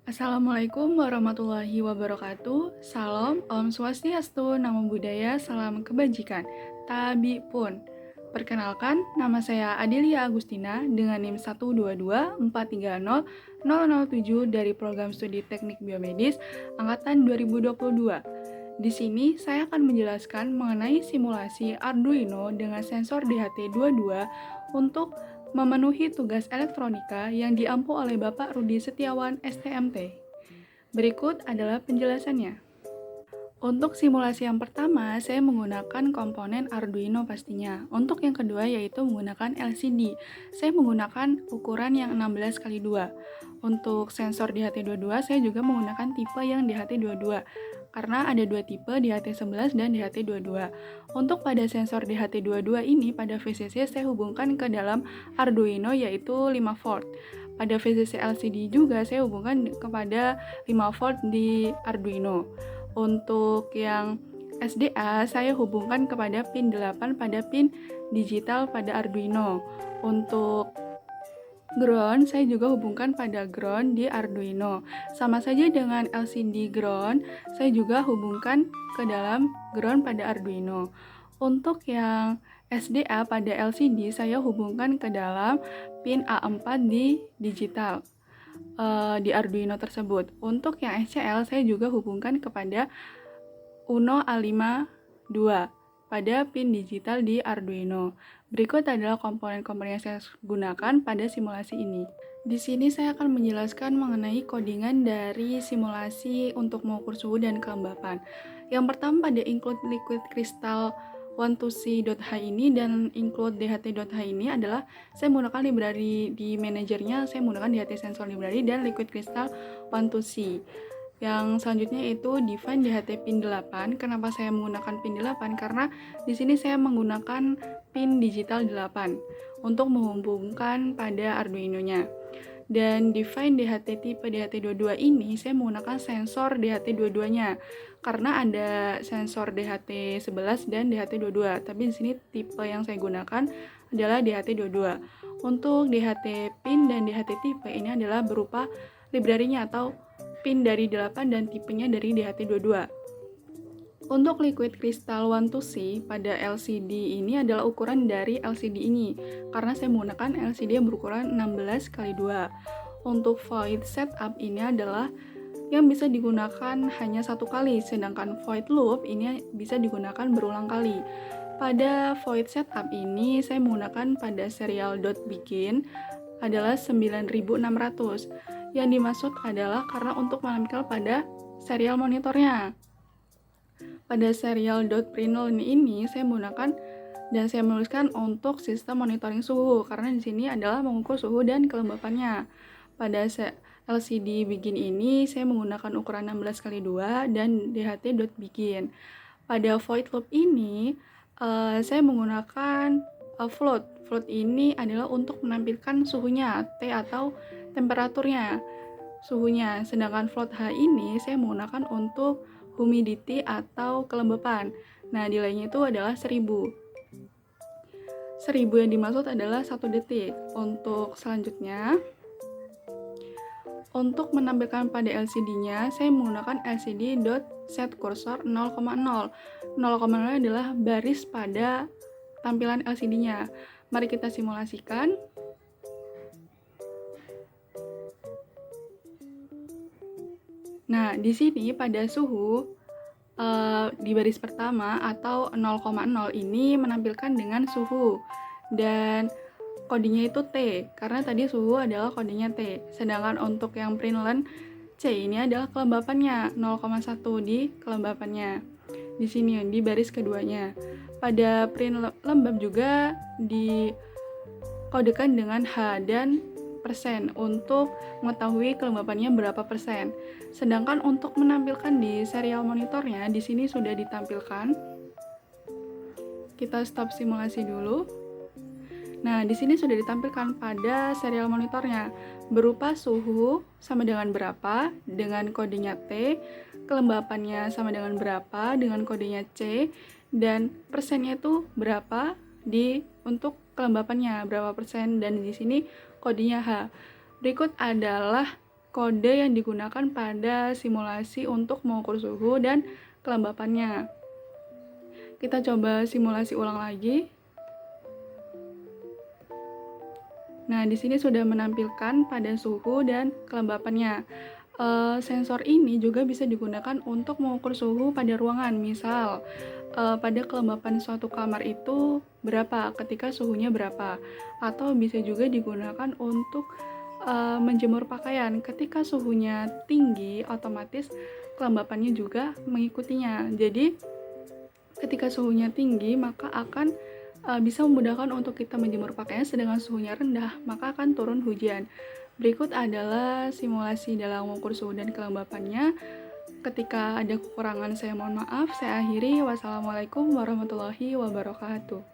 Assalamualaikum warahmatullahi wabarakatuh. Salam, Om Swastiastu, Namo Buddhaya, Salam Kebajikan. Tabi pun. Perkenalkan, nama saya Adelia Agustina dengan NIM 122430007 dari program studi Teknik Biomedis angkatan 2022. Di sini saya akan menjelaskan mengenai simulasi Arduino dengan sensor DHT22 untuk memenuhi tugas elektronika yang diampu oleh Bapak Rudi Setiawan STMT. Berikut adalah penjelasannya. Untuk simulasi yang pertama, saya menggunakan komponen Arduino pastinya. Untuk yang kedua yaitu menggunakan LCD. Saya menggunakan ukuran yang 16x2. Untuk sensor DHT22, saya juga menggunakan tipe yang DHT22. Karena ada dua tipe, DHT11 dan DHT22. Untuk pada sensor DHT22 ini, pada VCC saya hubungkan ke dalam Arduino yaitu 5V. Pada VCC LCD juga saya hubungkan kepada 5V di Arduino. Untuk yang SDA, saya hubungkan kepada pin 8 pada pin digital pada Arduino. Untuk ground, saya juga hubungkan pada ground di Arduino. Sama saja dengan LCD ground, saya juga hubungkan ke dalam ground pada Arduino. Untuk yang SDA pada LCD, saya hubungkan ke dalam pin A4 di digital di Arduino tersebut. Untuk yang SCL, saya juga hubungkan kepada Uno A52 pada pin digital di Arduino. Berikut adalah komponen-komponen yang saya gunakan pada simulasi ini. Di sini saya akan menjelaskan mengenai codingan dari simulasi untuk mengukur suhu dan kelembapan. Yang pertama pada include liquid crystal 12c.h ini dan include dht.h ini adalah saya menggunakan library di manajernya, saya menggunakan DHT sensor library dan liquid crystal 12c. Yang selanjutnya itu define DHT pin 8. Kenapa saya menggunakan pin 8? Karena di sini saya menggunakan pin digital 8 untuk menghubungkan pada Arduino-nya. Dan define DHT tipe DHT22 ini saya menggunakan sensor DHT22-nya karena ada sensor DHT11 dan DHT22. Tapi di sini tipe yang saya gunakan adalah DHT22. Untuk DHT pin dan DHT tipe ini adalah berupa library-nya atau pin dari 8 dan tipenya dari DHT22. Untuk liquid crystal 12C pada LCD ini adalah ukuran dari LCD ini karena saya menggunakan LCD yang berukuran 16x2. Untuk void setup ini adalah yang bisa digunakan hanya satu kali, sedangkan void loop ini bisa digunakan berulang kali. Pada void setup ini saya menggunakan pada serial .begin adalah 9600. Yang dimaksud adalah karena untuk menampilkan pada serial monitornya. Pada serial .println ini saya menggunakan dan saya menuliskan untuk sistem monitoring suhu karena di sini adalah mengukur suhu dan kelembapannya. Pada LCD begin ini saya menggunakan ukuran 16x2 dan DHT.begin. Pada void loop ini saya menggunakan float. Float ini adalah untuk menampilkan suhunya, T atau temperaturnya, suhunya. Sedangkan float H ini saya menggunakan untuk humidity atau kelembapan. Nah, nilainya itu adalah 1000. 1000 yang dimaksud adalah 1 detik. Untuk selanjutnya, untuk menampilkan pada LCD-nya, saya menggunakan LCD.setCursor 0,0. 0,0 adalah baris pada tampilan LCD-nya. Mari kita simulasikan. Nah, di sini pada suhu di baris pertama atau 0,0 ini menampilkan dengan suhu dan kodenya itu T karena tadi suhu adalah kodenya T. Sedangkan untuk yang println C ini adalah kelembapannya 0,1 di kelembapannya. Di sini di baris keduanya. Pada print lembab juga dikodekan dengan H dan persen untuk mengetahui kelembapannya berapa persen. Sedangkan untuk menampilkan di serial monitornya di sini sudah ditampilkan. Kita stop simulasi dulu. Nah, di sini sudah ditampilkan pada serial monitornya berupa suhu sama dengan berapa dengan kodenya T, kelembapannya sama dengan berapa dengan kodenya C, dan persennya itu berapa untuk kelembapannya berapa persen, dan di sini kodenya H. Berikut adalah kode yang digunakan pada simulasi untuk mengukur suhu dan kelembapannya. Kita coba simulasi ulang lagi. Nah, di sini sudah menampilkan pada suhu dan kelembapannya. Sensor ini juga bisa digunakan untuk mengukur suhu pada ruangan. Misal, pada kelembapan suatu kamar itu berapa, ketika suhunya berapa. Atau bisa juga digunakan untuk menjemur pakaian. Ketika suhunya tinggi, otomatis kelembapannya juga mengikutinya. Jadi, ketika suhunya tinggi, maka akan bisa memudahkan untuk kita menjemur pakaian, sedangkan suhunya rendah, maka akan turun hujan. Berikut adalah simulasi dalam mengukur suhu dan kelembapannya. Ketika ada kekurangan, saya mohon maaf. Saya akhiri. Wassalamualaikum warahmatullahi wabarakatuh.